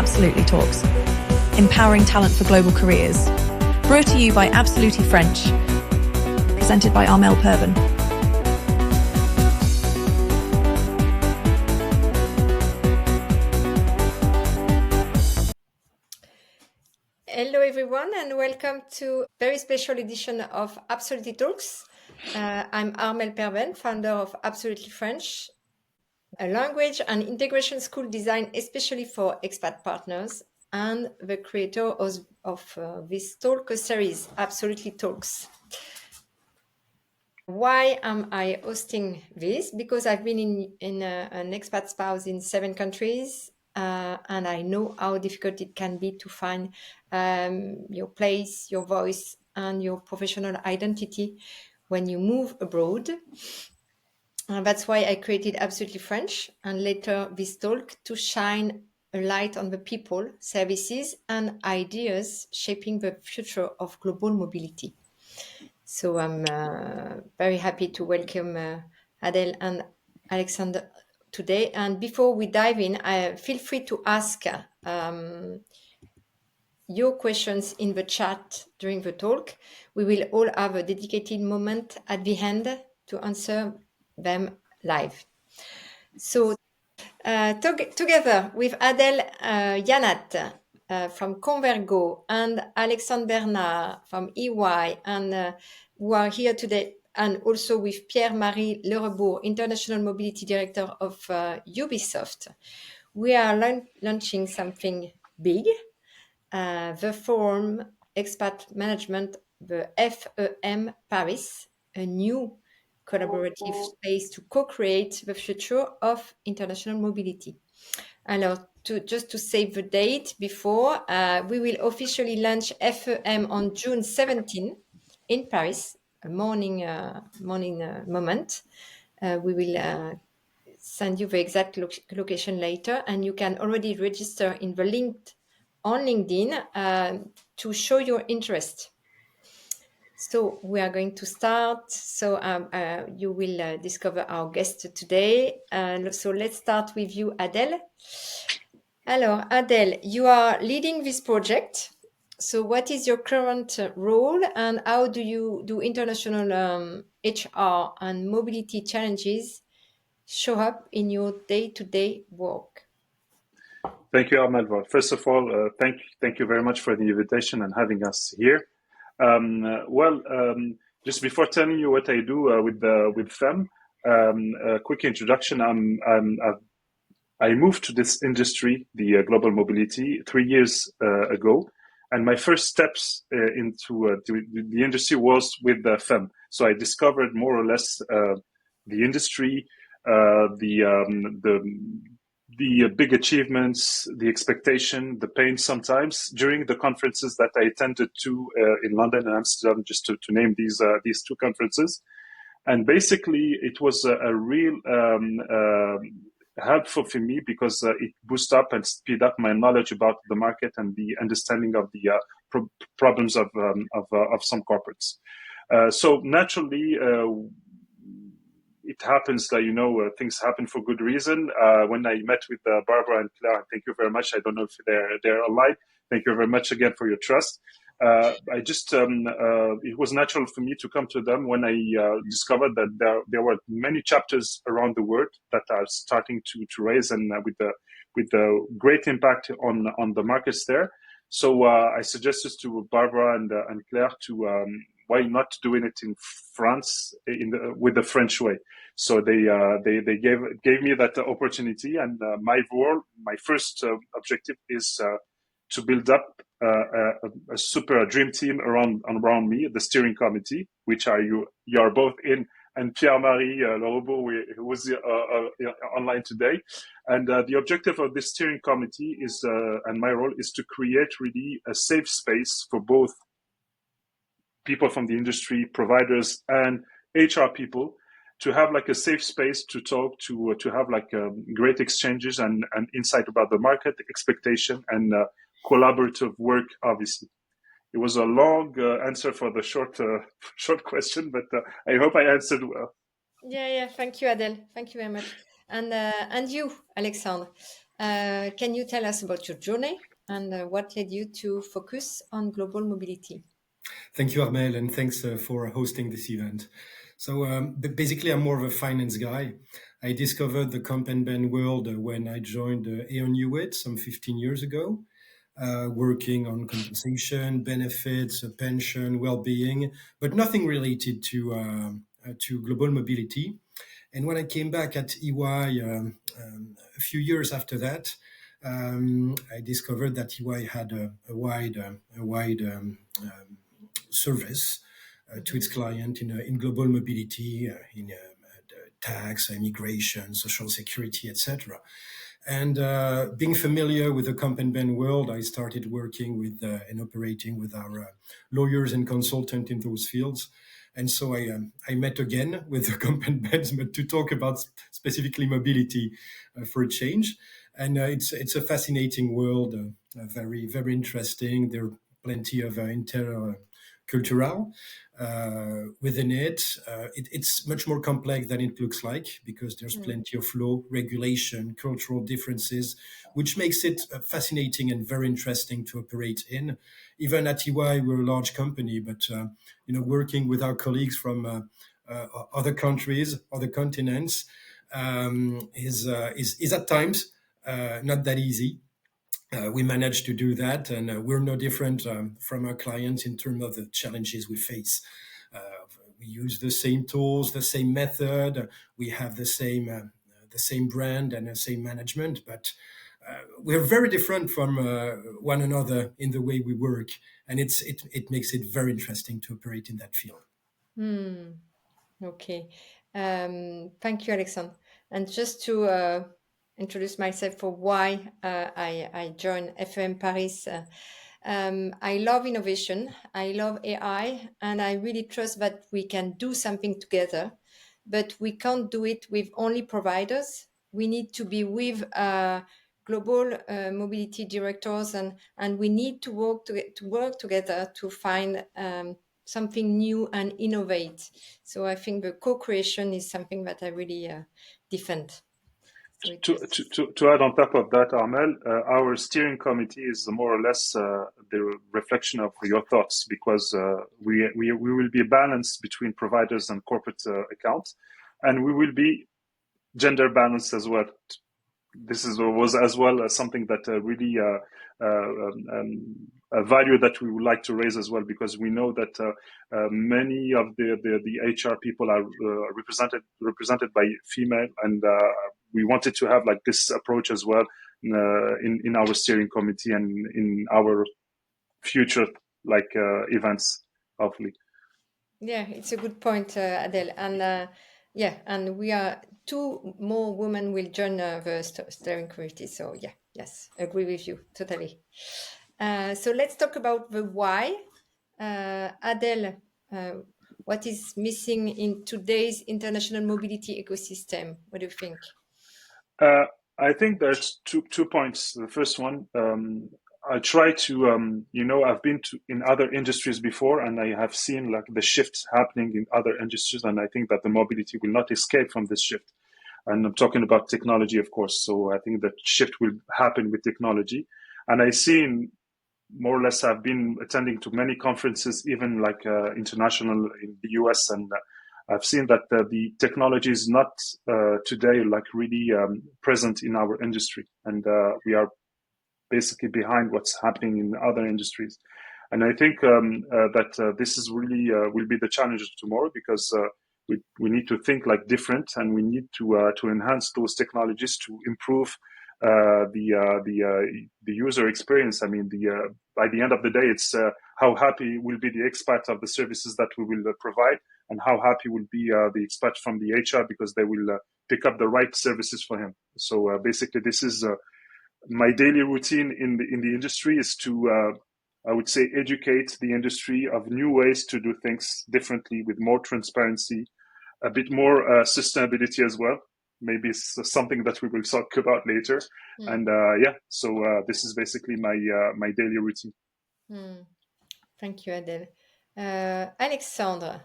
Absolutely Talks, empowering talent for global careers. Brought to you by Absolutely French, presented by Armelle Perben. Hello everyone and welcome to a very special edition of Absolutely Talks. I'm Armelle Perben, founder of Absolutely French, a language and integration school designed especially for expat partners, and the creator of this talk series, Absolutely Talks. Why am I hosting this? Because I've been in an expat spouse in 7 countries, and I know how difficult it can be to find your place, your voice, and your professional identity when you move abroad. That's why I created Absolutely French and later this talk to shine a light on the people, services, and ideas shaping the future of global mobility. So I'm very happy to welcome Adel and Alexandre today. And before we dive in, feel free to ask your questions in the chat during the talk. We will all have a dedicated moment at the end to answer them live. So together with Adel Yanat from Convergo and Alexandre Bernard from EY and who are here today, and also with Pierre-Marie Lerebourg, International Mobility Director of Ubisoft, we are launching something big, the Forum Expat Management, the FEM Paris, a new collaborative space to co-create the future of international mobility. Alors, just to save the date before, we will officially launch FEM on June 17 in Paris, a morning moment. We will send you the exact location later, and you can already register in the link on LinkedIn to show your interest. So we are going to start. So you will discover our guest today. So let's start with you, Adel. Alors, Adel, you are leading this project. So what is your current role and how do you do international HR and mobility challenges show up in your day-to-day work? Thank you, Armelle. First of all, thank you very much for the invitation and having us here. Just before telling you what I do with FEM, a quick introduction. I moved to this industry, the global mobility, 3 years ago, and my first steps into the industry was with FEM. So I discovered more or less the industry, the big achievements, the expectation, the pain sometimes during the conferences that I attended to in London and Amsterdam, just to name these 2 conferences. And basically, it was a real helpful for me because it boosted up and speed up my knowledge about the market and the understanding of the problems of some corporates. So naturally, it happens that, things happen for good reason. When I met with Barbara and Claire, thank you very much. I don't know if they're alive. Thank you very much again for your trust. It was natural for me to come to them when I discovered that there were many chapters around the world that are starting to raise and with the great impact on the markets there. So I suggested to Barbara and Claire to why not doing it in France with the French way. So they gave me that opportunity, and my first objective is to build up a super dream team around me, the steering committee, which you are both in, and Pierre-Marie Lerebourg, who was online today. And the objective of this steering committee is, and my role is to create really a safe space for both people from the industry, providers, and HR people to have like a safe space to talk, to have like great exchanges and insight about the market, expectation, and collaborative work, obviously. It was a long answer for the short question, but I hope I answered well. Yeah. Thank you, Adel. Thank you very much. And you, Alexandre. Can you tell us about your journey and what led you to focus on global mobility? Thank you, Armelle, and thanks for hosting this event. So basically, I'm more of a finance guy. I discovered the comp and ben world when I joined Aon Hewitt some 15 years ago, working on compensation, benefits, pension, well-being, but nothing related to global mobility. And when I came back at EY a few years after that, I discovered that EY had a wide service to its client in global mobility, in tax, immigration, social security, etc. And being familiar with the comp and ben world, I started working with and operating with our lawyers and consultants in those fields. And so I met again with the comp and bens, but to talk about specifically mobility for a change. And it's a fascinating world, very, very interesting. There are plenty of intercultural within it. It's much more complex than it looks like because there's plenty of law, regulation, cultural differences, which makes it fascinating and very interesting to operate in. Even at EY, we're a large company, but working with our colleagues from other countries, other continents, is at times not that easy. We managed to do that, and we're no different from our clients in terms of the challenges we face. We use the same tools, the same method. We have the same brand and the same management, but we're very different from one another in the way we work, and it makes it very interesting to operate in that field. Okay. Thank you, Alexandre. And just to introduce myself for why I joined FEM Paris. I love innovation. I love AI, and I really trust that we can do something together, but we can't do it with only providers. We need to be with global mobility directors, and we need to work together to find something new and innovate. So I think the co-creation is something that I really defend. So to add on top of that, Armelle, our steering committee is more or less the reflection of your thoughts, because we will be balanced between providers and corporate accounts, and we will be gender balanced as well. This was as well something that really a value that we would like to raise as well, because we know that many of the HR people are represented by female, and we wanted to have like this approach as well in our steering committee and in our future events, hopefully. Yeah, it's a good point, Adel. And and we are 2 more women will join the steering committee. So yes, agree with you totally. So let's talk about the why. Adel, what is missing in today's international mobility ecosystem? What do you think? I think there's two points. The first one, I try to, I've been in other industries before, and I have seen like the shifts happening in other industries, and I think that the mobility will not escape from this shift. And I'm talking about technology, of course. So I think that shift will happen with technology. And I see more or less, I've been attending to many conferences, even like international in the US, and I've seen that the technology is not today like really present in our industry, and we are basically behind what's happening in other industries. And I think that this is really will be the challenge of tomorrow, because we need to think like different, and we need to enhance those technologies to improve the user experience. I mean, by the end of the day, it's how happy will be the expat of the services that we will provide, and how happy will be the expat from the HR, because they will pick up the right services for him. So basically, this is my daily routine in the industry, is to I would say educate the industry of new ways to do things differently, with more transparency, a bit more sustainability as well. Maybe it's something that we will talk about later. And so this is basically my daily routine. Thank you, Adel. Alexandre,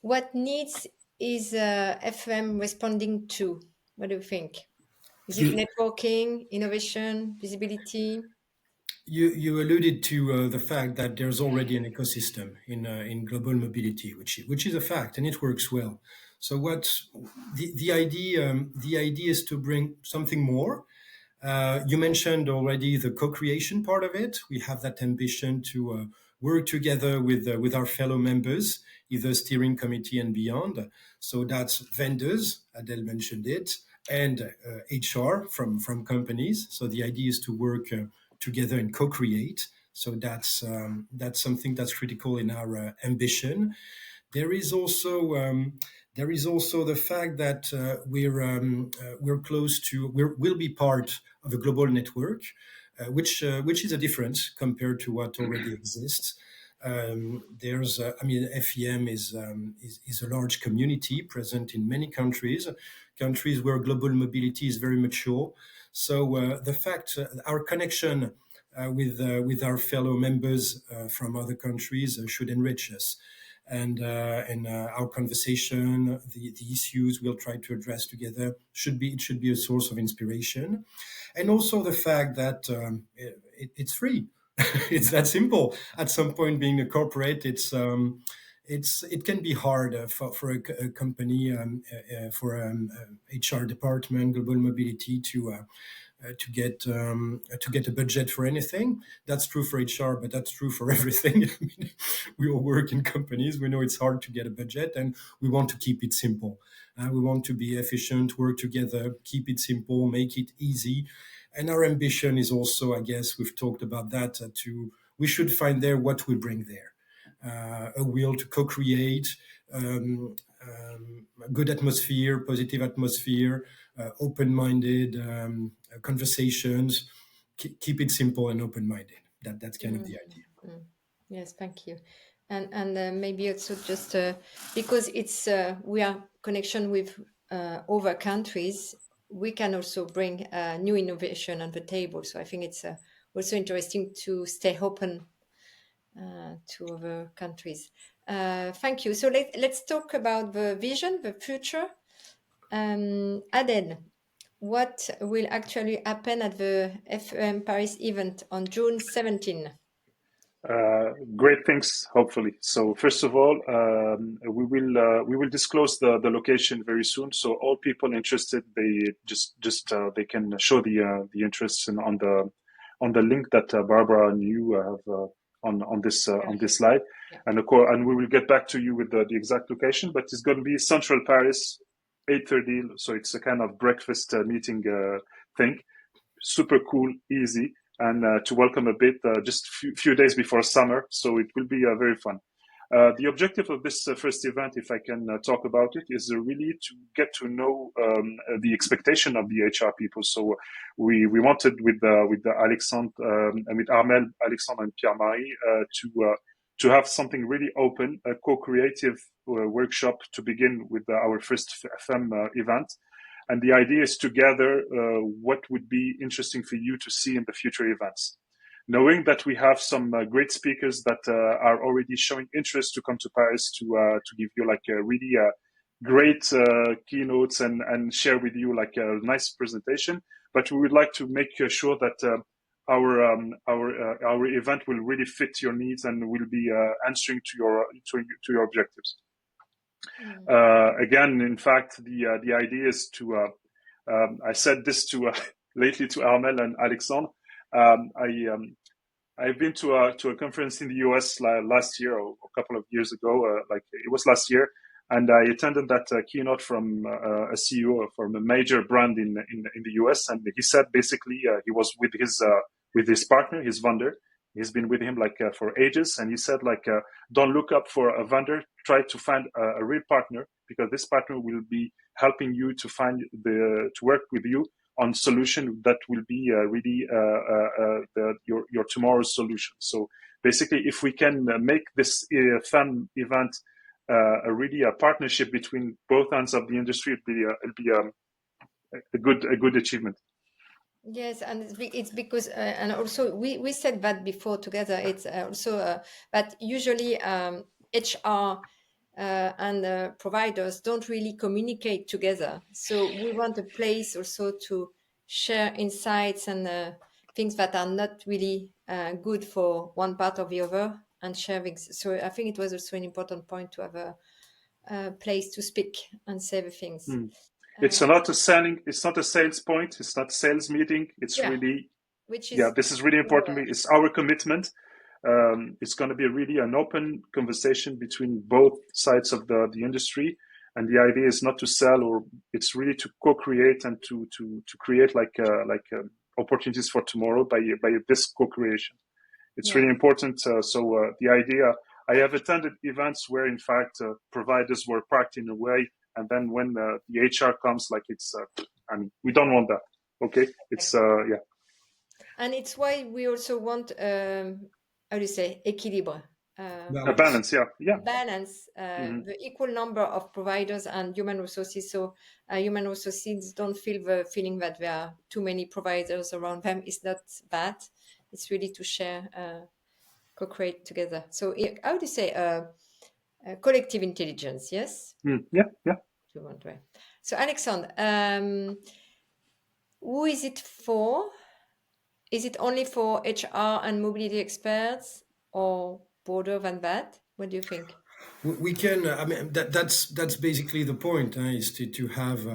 what needs is FEM responding to? What do you think? Is it networking, innovation, visibility? You alluded to the fact that there's already an ecosystem in global mobility, which is a fact, and it works well. So what the idea is to bring something more. You mentioned already the co-creation part of it. We have that ambition to work together with our fellow members, either steering committee and beyond. So that's vendors, Adel mentioned it, and HR from companies. So the idea is to work together and co-create. So that's something that's critical in our ambition. There is also the fact that we're close to we'll be part of a global network, which is a difference compared to what already exists. There's FEM is a large community present in many countries where global mobility is very mature. So the fact our connection with our fellow members from other countries should enrich us. And our conversation, the issues we'll try to address together should be a source of inspiration, and also the fact that it's free. It's that simple. At some point, being a corporate, it can be hard for a company, for HR department, global mobility to get a budget for anything. That's true for HR, but that's true for everything. I mean, we all work in companies. We know it's hard to get a budget, and we want to keep it simple. We want to be efficient, work together, keep it simple, make it easy. And our ambition is also, I guess, we've talked about that, we should find there what we bring there. A will to co-create, a good atmosphere, positive atmosphere, open-minded conversations. Keep it simple and open-minded. That's kind of the idea. Yes, thank you. And maybe also just because it's we are connection with other countries, we can also bring new innovation on the table. So I think it's also interesting to stay open to other countries. Thank you. So let's talk about the vision, the future. Adel, what will actually happen at the FEM Paris event on June 17? Great things, hopefully. So first of all, we will disclose the location very soon. So all people interested, they they can show the interest on the link that Barbara and you have on this slide, yeah. And of course, and we will get back to you with the exact location. But it's going to be Central Paris, 8:30. So it's a kind of breakfast meeting thing. Super cool, easy. And to welcome a bit just few days before summer. So it will be very fun. The objective of this first event, if I can talk about it, is really to get to know the expectation of the HR people. So we wanted with Alexandre and with Armelle, Alexandre and Pierre-Marie to have something really open, a co-creative workshop to begin with our first FEM event. And the idea is to gather what would be interesting for you to see in the future events. Knowing that we have some great speakers that are already showing interest to come to Paris to give you like a really great keynotes and share with you like a nice presentation. But we would like to make sure that our event will really fit your needs and will be answering to your objectives. Again, in fact, the idea is to. I said this to lately to Armelle and Alexandre. I've been to a conference in the US last year or a couple of years ago. Like it was last year, and I attended that keynote from a CEO from a major brand in the US, and he said basically he was with his partner, his vendor. He's been with him like for ages, and he said like don't look up for a vendor, try to find a real partner, because this partner will be helping you to find to work with you on solution that will be really your tomorrow's solution. So basically, if we can make this FEM event really a partnership between both ends of the industry, it'll be a good achievement. Yes, and it's because, and also we said that before together. It's also that usually HR and providers don't really communicate together. So we want a place also to share insights and things that are not really good for one part or the other, and share things. So I think it was also an important point to have a place to speak and say the things. It's not a selling. It's not a sales point. It's not a sales meeting. It's really, which is this is really important. It's our commitment. It's going to be really an open conversation between both sides of the industry. And the idea is not to sell, or it's really to co-create and to create like opportunities for tomorrow by this co-creation. It's really important. So the idea, I have attended events where in fact providers were parked in a way, and then when the HR comes, like it's, and we don't want that. Okay, it's And it's why we also want, how do you say, équilibre. A balance, balance, the equal number of providers and human resources. So human resources don't feel the feeling that there are too many providers around them. It's not bad. It's really to share, co-create together. So how do you say, collective intelligence? Yes. So Alexandre, who is it for? Is it only for HR and mobility experts, or broader than that? What do you think? We can. I mean, that's basically the point. Is to have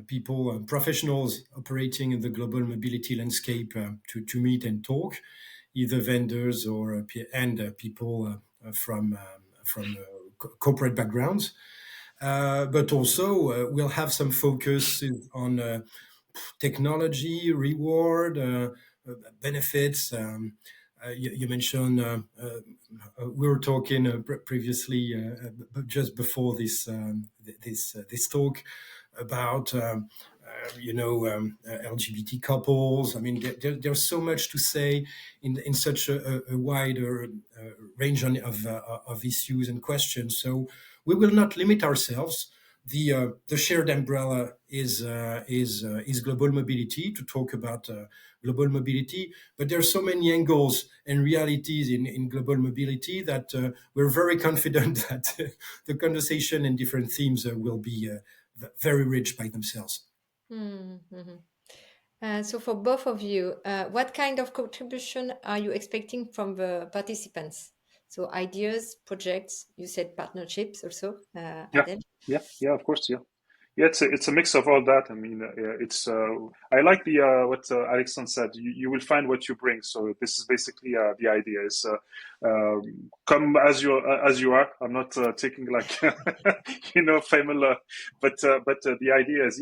people, professionals operating in the global mobility landscape to meet and talk, either vendors or people from corporate backgrounds. But also, we'll have some focus on technology, reward, benefits. You mentioned we were talking previously, just before this talk, about LGBT couples. I mean, there's so much to say in such a wider range of issues and questions. So we will not limit ourselves. The shared umbrella is global mobility, to talk about global mobility, but there are so many angles and realities in global mobility that we're very confident that the conversation and different themes will be very rich by themselves. So for both of you, what kind of contribution are you expecting from the participants? So ideas, projects, you said partnerships also, Adel? Yeah, of course, yeah. It's a mix of all that. I mean, it's I like the what Alexandre said. You will find what you bring. So this is basically the idea is come as you are. I'm not taking like famous, but the idea is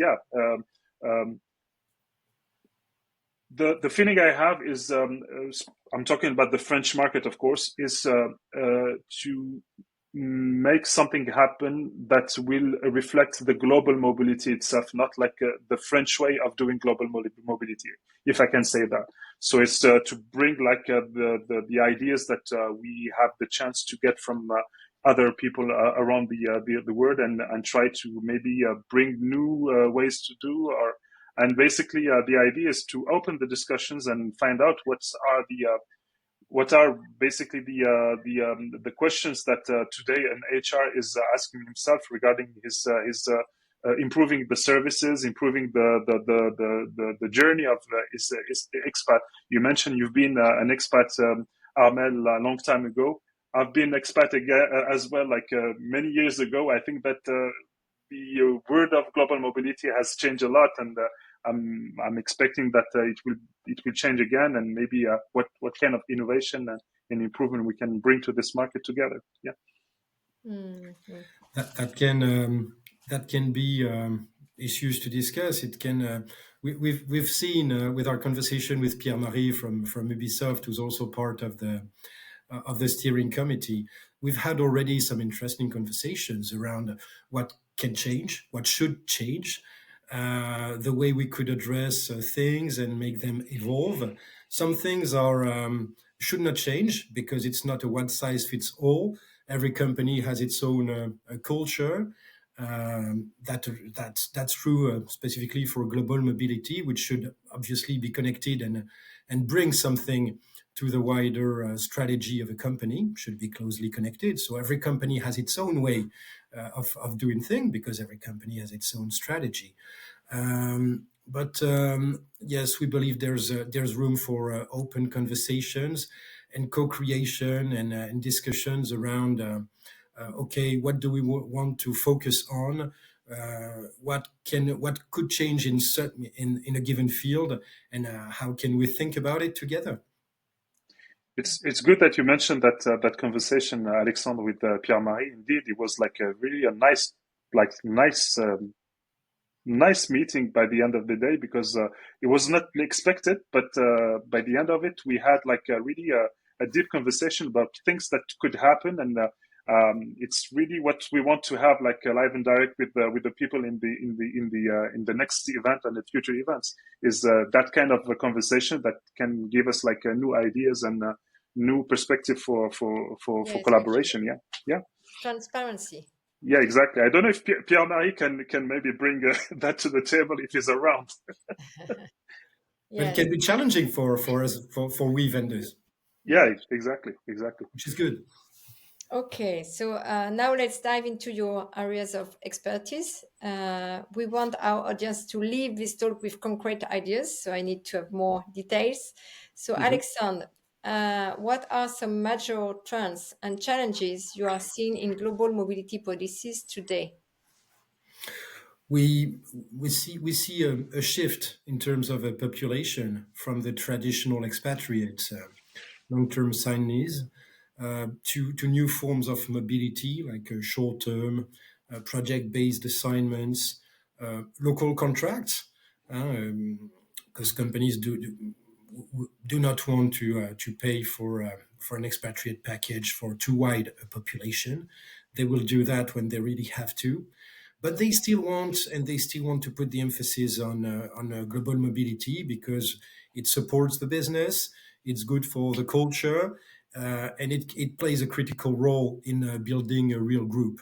the feeling I have is I'm talking about the French market, of course, is to make something happen that will reflect the global mobility itself, not like the French way of doing global mobility, if I can say that. So it's to bring like the ideas that we have the chance to get from other people around the world, and try to maybe bring new ways to do. And basically the idea is to open the discussions and find out what are basically the questions that today an HR is asking himself regarding his improving the services, improving the journey of his expat. You mentioned you've been an expat, Armelle, a long time ago. I've been expat again, as well, like many years ago. I think that the word of global mobility has changed a lot, and I'm expecting that it will change again, and maybe what kind of innovation and improvement we can bring to this market together. Yeah, that can be issues to discuss. It can we've seen with our conversation with Pierre-Marie from Ubisoft, who's also part of the steering committee. We've had already some interesting conversations around what can change, what should change, the way we could address things and make them evolve. Some things should not change because it's not a one size fits all. Every company has its own culture. That's true specifically for global mobility, which should obviously be connected and bring something to the wider strategy of a company, should be closely connected. So every company has its own way of doing things, because every company has its own strategy. but yes, we believe there's room for open conversations and co-creation and discussions around. Okay, what do we want to focus on? What could change in a given field, and how can we think about it together? It's good that you mentioned that conversation, Alexandre, with Pierre-Marie. Indeed, it was like a nice meeting by the end of the day, because it was not expected, but by the end of it, we had like a deep conversation about things that could happen, and it's really what we want to have, like live and direct with the people in the next event and the future events, is that kind of a conversation that can give us like new ideas and new perspective for collaboration. Yeah. Transparency. Yeah, exactly. I don't know if Pierre-Marie can maybe bring that to the table if he's around. But it can be challenging for us, for we vendors. Yeah, exactly. Which is good. Okay, so now let's dive into your areas of expertise. We want our audience to leave this talk with concrete ideas, so I need to have more details. So, Alexandre, what are some major trends and challenges you are seeing in global mobility policies today? We see a shift in terms of a population from the traditional expatriates, long-term signees, to new forms of mobility, like short-term, project-based assignments, local contracts, because companies do not want to pay for an expatriate package for too wide a population. They will do that when they really have to. But they still want to put the emphasis on global mobility, because it supports the business, it's good for the culture, and it plays a critical role in building a real group.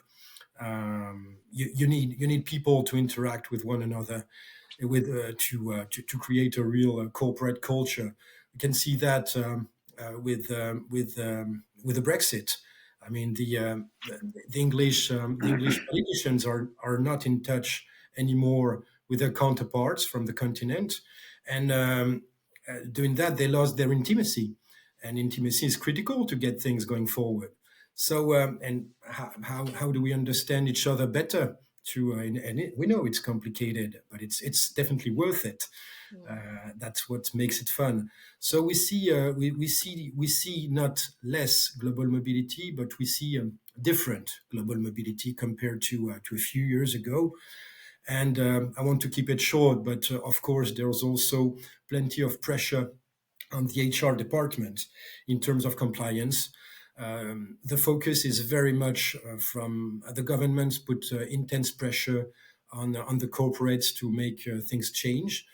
You need people to interact with one another, to create a real corporate culture. You can see that with the Brexit. I mean, the English politicians are not in touch anymore with their counterparts from the continent, and doing that, they lost their intimacy, and intimacy is critical to get things going forward. So, and how do we understand each other better? We know it's complicated, but it's definitely worth it. That's what makes it fun. So we see not less global mobility, but we see different global mobility compared to a few years ago. And I want to keep it short, but of course there's also plenty of pressure on the HR department in terms of compliance. The focus is very much from the governments put intense pressure on the corporates to make things change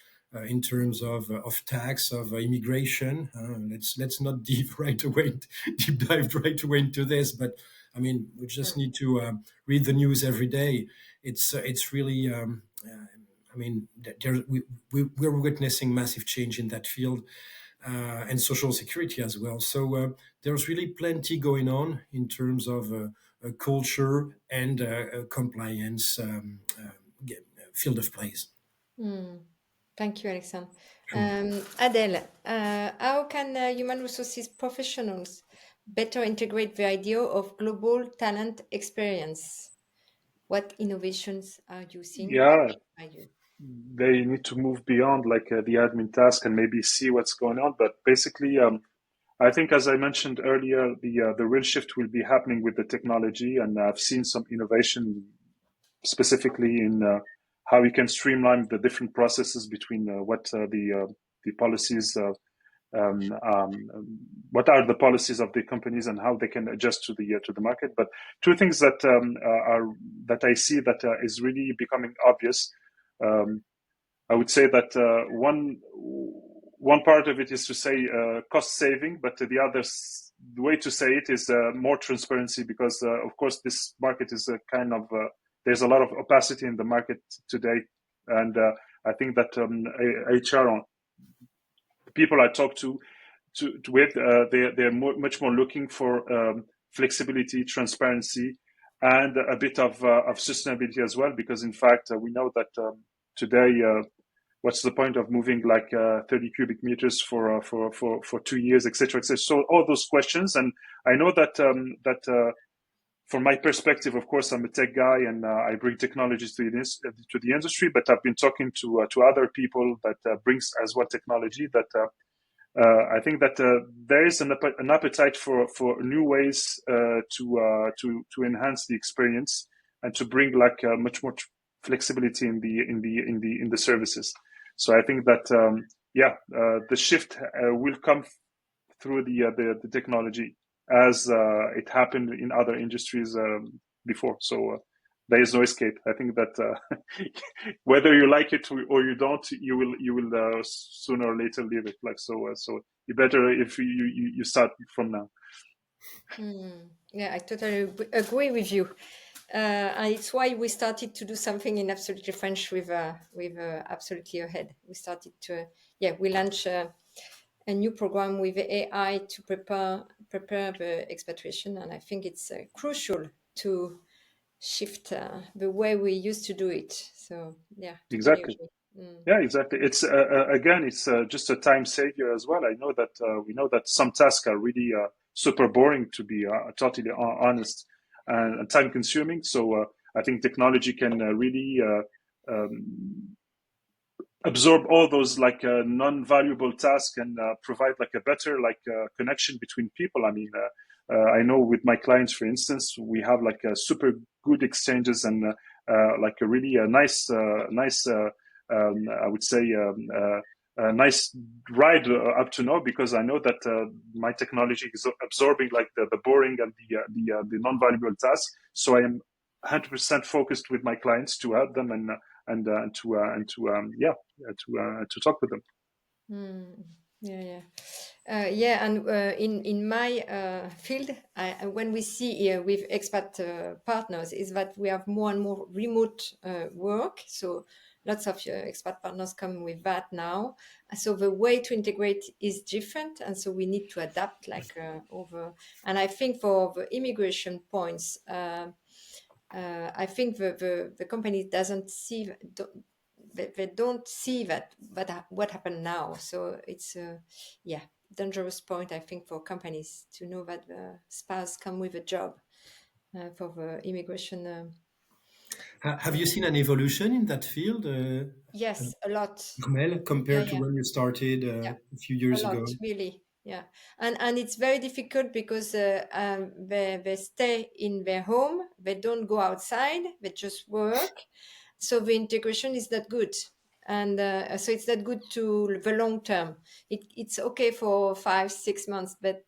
in terms of tax, of immigration. Let's not deep dive right away into this, but I mean, we just need to read the news every day. It's really I mean, we're witnessing massive change in that field. And social security as well. So there's really plenty going on in terms of culture and compliance field of plays. Thank you, Alexandre. Adel, how can human resources professionals better integrate the idea of global talent experience? What innovations are you seeing? Yeah. They need to move beyond like the admin task and maybe see what's going on. But basically, I think, as I mentioned earlier, the real shift will be happening with the technology, and I've seen some innovation specifically in how we can streamline the different processes between what the policies. What are the policies of the companies and how they can adjust to the market? But two things that I see that is really becoming obvious. I would say that one part of it is to say cost saving, but the way to say it is more transparency, because of course this market is there's a lot of opacity in the market today, and I think that HR people I talk to they're much more looking for flexibility, transparency, and a bit of sustainability as well, because in fact we know that today what's the point of moving like 30 cubic meters for 2 years, etc., etc. So all those questions, and I know that from my perspective, of course, I'm a tech guy and I bring technologies to the industry. But I've been talking to other people that brings as well technology. That I think that there is an appetite for new ways to enhance the experience and to bring like much more flexibility in the services. So I think that the shift will come through the technology, as it happened in other industries before. So there is no escape. I think that whether you like it or you don't, you will sooner or later leave it. Like so you better if you start from now. Yeah, I totally agree with you. And it's why we started to do something in Absolutely French with Absolutely Ahead. We started to we launched a new program with AI to prepare the expatriation, and I think it's crucial to shift the way we used to do it. So exactly. Yeah, exactly. It's again, it's just a time savior as well. I know that we know that some tasks are really super boring, to be totally honest, and time consuming. So I think technology can really absorb all those like non-valuable tasks and provide like a better connection between people. I mean, I know with my clients, for instance, we have like a super good exchanges and like a really nice I would say a nice ride up to now, because I know that my technology is absorbing like the boring and the non-valuable tasks. So I am 100% focused with my clients to help them and to talk with them. And in my field, when we see here with expat partners, is that we have more and more remote work. So lots of expat partners come with that now. So the way to integrate is different, and so we need to adapt over. And I think for the immigration points, I think the company doesn't see. They don't see what happened now. So it's dangerous point, I think, for companies to know that the spouse come with a job for the immigration. Have you seen an evolution in that field? Yes, a lot. Armelle, compared to when you started a few years ago? Really. Yeah, and it's very difficult because they stay in their home. They don't go outside. They just work. So the integration is not good, and so it's not good to the long term. It's okay for 5-6 months, but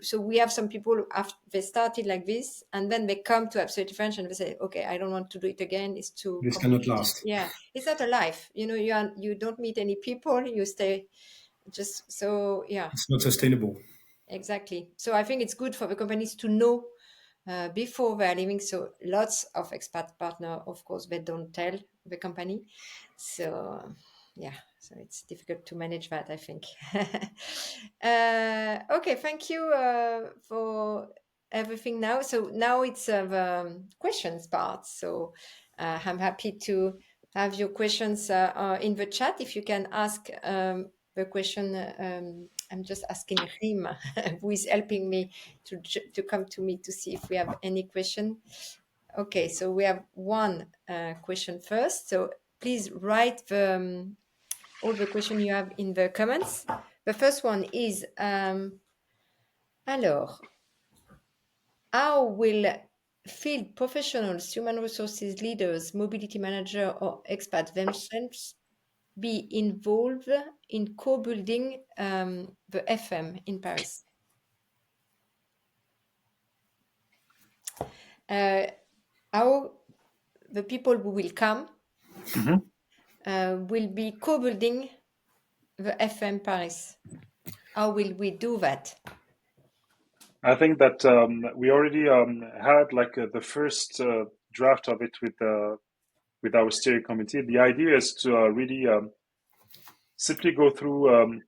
so we have some people after they started like this, and then they come to Absolutely French and they say, "Okay, I don't want to do it again. It's too this cannot last." Yeah, it's not a life. You don't meet any people. You stay just so It's not sustainable. Exactly. So I think it's good for the companies to know before they're leaving. So lots of expat partners, of course, they don't tell the company. So so it's difficult to manage that, I think. Okay, thank you for everything now. So now it's the questions part. So I'm happy to have your questions in the chat. If you can ask the question, I'm just asking him, who is helping me to come to me to see if we have any question. Okay, so we have one question first. So please write all the question you have in the comments. The first one is, alors, how will field professionals, human resources leaders, mobility manager, or expats themselves be involved in co-building the FEM in Paris? How the people who will come will be co-building the FEM Paris. How will we do that? I think that we already had like the first draft of it with our steering committee. The idea is to really simply go through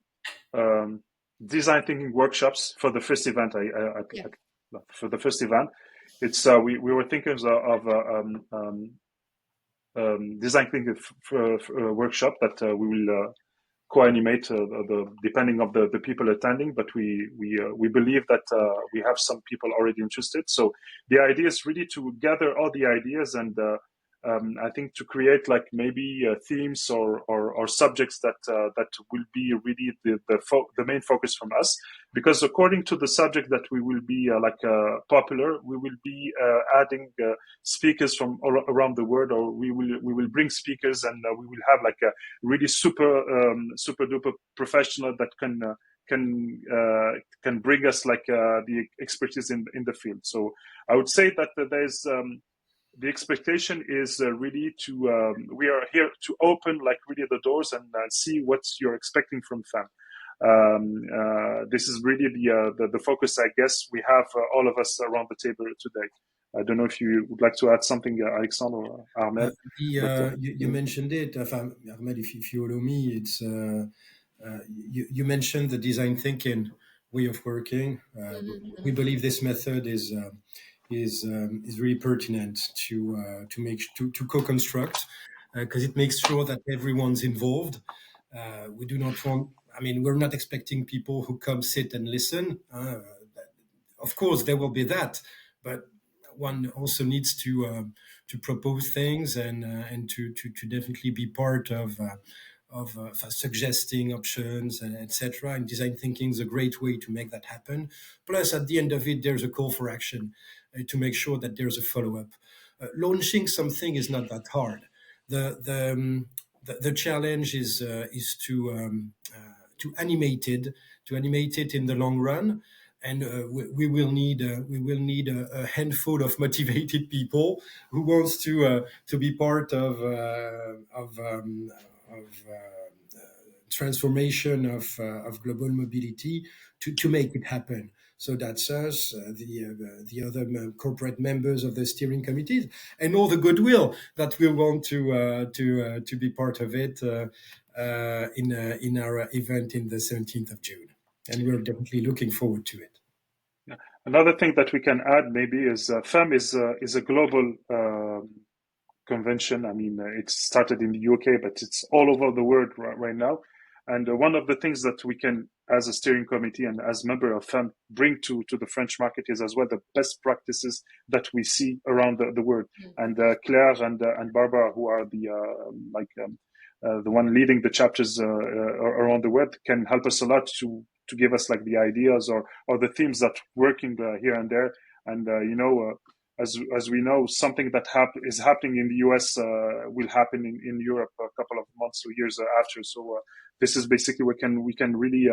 design thinking workshops for the first event. For the first event, it's we were thinking of design thinking workshop that we will co-animate depending of the people attending, but we believe that we have some people already interested. So the idea is really to gather all the ideas and I think to create like maybe themes or subjects that will be really the main focus from us, because according to the subject that we will be popular, we will be adding speakers from all around the world, or we will bring speakers, and we will have like a really super duper professional that can bring us like the expertise in the field. So I would say that there's the expectation is really to we are here to open like really the doors and see what you're expecting from FEM. This is really the focus, I guess, we have all of us around the table today. I don't know if you would like to add something, Alexandre or Armelle. You mentioned it, Armelle, if you allow me. It's you mentioned the design thinking way of working. We believe this method is really pertinent to co-construct because it makes sure that everyone's involved. We do not want. I mean, we're not expecting people who come sit and listen. Of course, there will be that, but one also needs to propose things and to definitely be part of suggesting options and etc. And design thinking is a great way to make that happen. Plus, at the end of it, there's a call for action to make sure that there's a follow-up. Launching something is not that hard. The challenge is to animate it in the long run. And we will need a handful of motivated people who wants to be part of transformation of global mobility to make it happen. So that's us, the other corporate members of the steering committees, and all the goodwill that we want to be part of it in our event in the 17th of June. And we're definitely looking forward to it. Another thing that we can add maybe is FEM is a global convention. I mean, it started in the UK, but it's all over the world right now. And one of the things that we can, as a steering committee and as member of FEM, bring to the French market is as well the best practices that we see around the world. And Claire and Barbara, who are the one leading the chapters around the world, can help us a lot to give us like the ideas or the themes that working here and there. And as we know, something that is happening in the US will happen in Europe a couple of months or years after. So this is basically we can really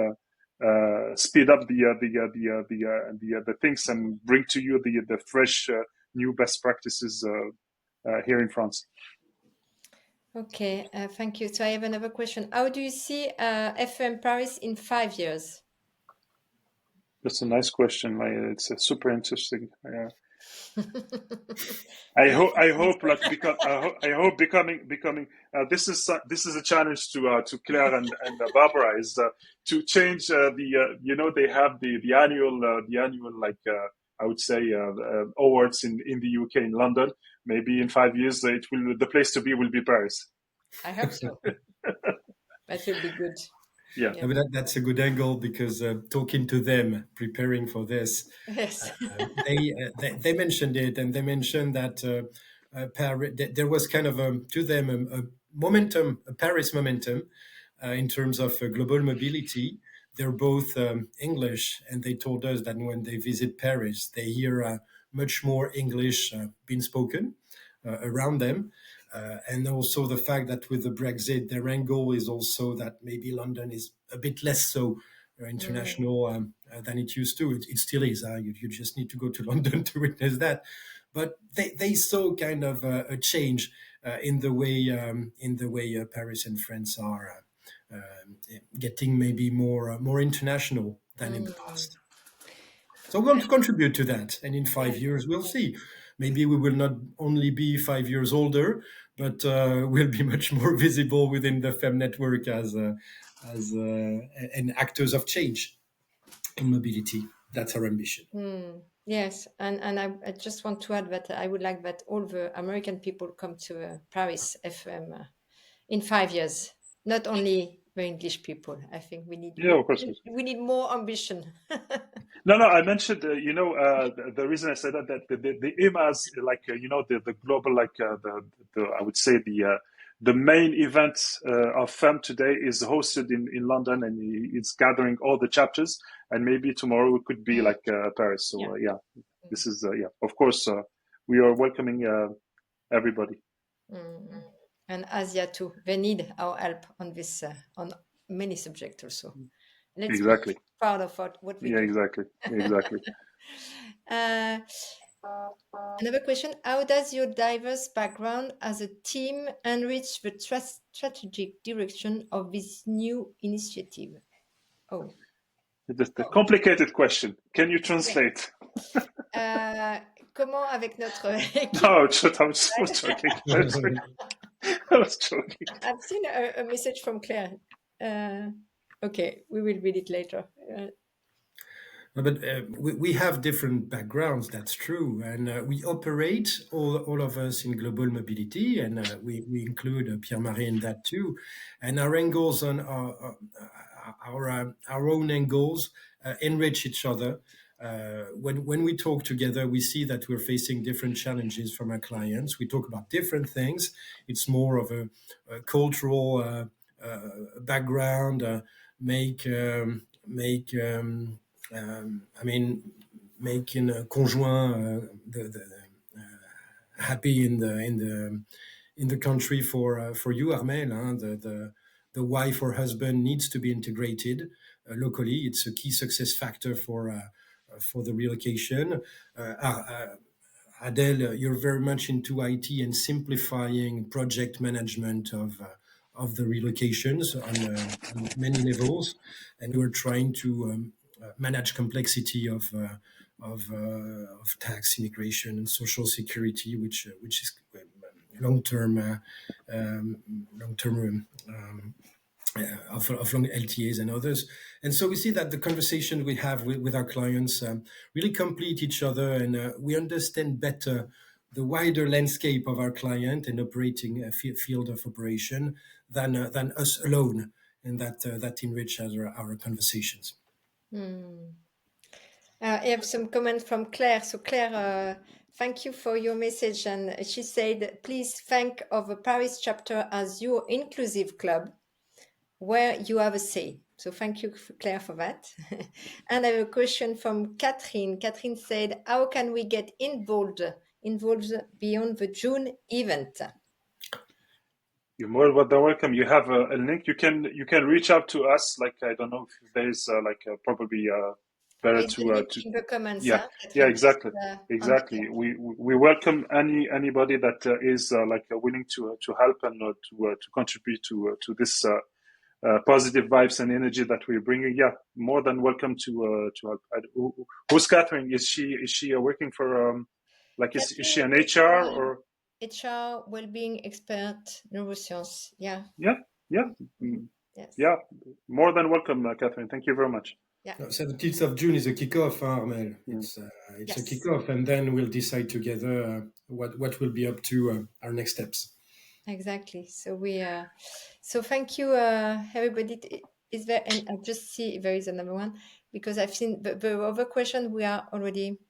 speed up the things and bring to you the fresh new best practices here in France. Okay, thank you. So I have another question. How do you see FEM Paris in 5 years? That's a nice question. It's super interesting. I hope becoming. This is a challenge to Claire and Barbara is to change they have the annual like I would say awards in the UK in London. Maybe in 5 years the place to be will be Paris. I hope so. That would be good. Yeah. I mean, that's a good angle because talking to them, preparing for this, yes. they mentioned it, and they mentioned that there was kind of to them a momentum, a Paris momentum in terms of global mobility. They're both English, and they told us that when they visit Paris, they hear much more English being spoken around them. And also the fact that with the Brexit, their angle is also that maybe London is a bit less so international than it used to. It still is. You just need to go to London to witness that. But they saw kind of a change in the way Paris and France are getting maybe more international than in the past. So we want to contribute to that. And in 5 years, we'll see. Maybe we will not only be 5 years older, but we'll be much more visible within the FEM network as and actors of change in mobility. that's our ambition. Yes, and I just want to add that I would like that all the American people come to Paris FEM in 5 years, not only the English people. I think we need of course. we need more ambition. No, I mentioned, the reason I said that the IMAs, like, the global, like, the I would say the main event of FEM today is hosted in London, and it's gathering all the chapters, and maybe tomorrow it could be like Paris. So this is, of course, we are welcoming everybody. And Asia too. They need our help on this, on many subjects also. Let's Exactly. be proud of what we do. Exactly. Another question: how does your diverse background as a team enrich the strategic direction of this new initiative? Just a complicated question. Can you translate? Comment avec notre équipe? No, I was joking. I was joking. I've seen a message from Claire. Okay, we will read it later. But we have different backgrounds, that's true. And we operate, all of us, in global mobility, and we include Pierre-Marie in that too. And our angles on our own angles enrich each other. When we talk together, we see that we're facing different challenges from our clients. We talk about different things. It's more of a cultural background, making a conjoint happy in the country for you, Armelle. The wife or husband needs to be integrated locally. It's a key success factor for the relocation. Adel, you're very much into IT and simplifying project management of the relocations on many levels, and we're trying to manage complexity of tax, immigration, and social security, which is long-term of long LTAs and others. And so we see that the conversation we have with our clients really complete each other, and we understand better the wider landscape of our client and operating field of operation than us alone, and that enriches our conversations. I have some comments from Claire. So Claire, thank you for your message. And she said, please think of the Paris chapter as your inclusive club where you have a say. So thank you, Claire, for that. And I have a question from Catherine. Catherine said, how can we get involved beyond the June event? You're more than welcome. You have a link. You can reach out to us. Like, I don't know if there's probably better to in the comments. Exactly. We welcome anybody that is willing to help and to contribute to this positive vibes and energy that we're bringing. Yeah, more than welcome to help. Who's Catherine? Is she working for is she an HR or? HR, well-being expert, neuroscience. Yeah. Yes. Yeah. More than welcome, Catherine. Thank you very much. Yeah. 17th of June is a kickoff, Armelle. It's yes. A kickoff, and then we'll decide together what will be up to our next steps. Exactly. So so thank you, everybody. Is there? And I just see if there is another one, because I've seen the other question we are already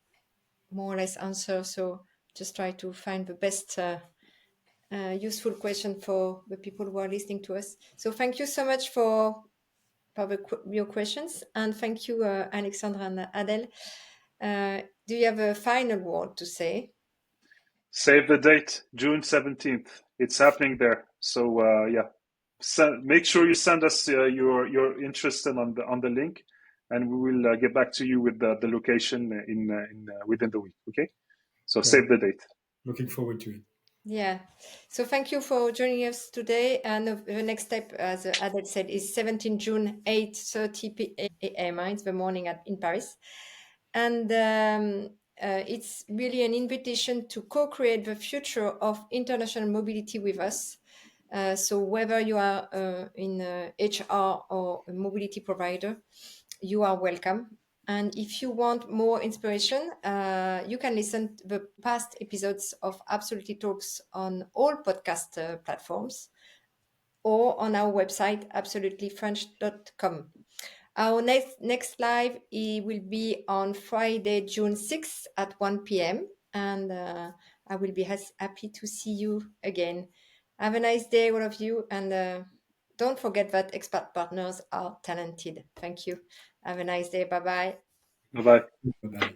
more or less answered. So just try to find the best useful question for the people who are listening to us. So thank you so much for your questions, and thank you, Alexandre and Adel. Do you have a final word to say? Save the date, June 17th. It's happening there. So make sure you send us your interest on the link, and we will get back to you with the location within the week. Okay. So save the date. Looking forward to it. Yeah. So thank you for joining us today. And the next step, as Adel said, is 17 June, 8:30 a.m. It's the morning in Paris. And it's really an invitation to co-create the future of international mobility with us. So whether you are in HR or a mobility provider, you are welcome. And if you want more inspiration, you can listen to the past episodes of Absolutely Talks on all podcast platforms or on our website, absolutelyfrench.com. Our next live will be on Friday, June 6th at 1 p.m. And I will be happy to see you again. Have a nice day, all of you. And don't forget that expat partners are talented. Thank you. Have a nice day. Bye-bye. Bye-bye. Bye-bye.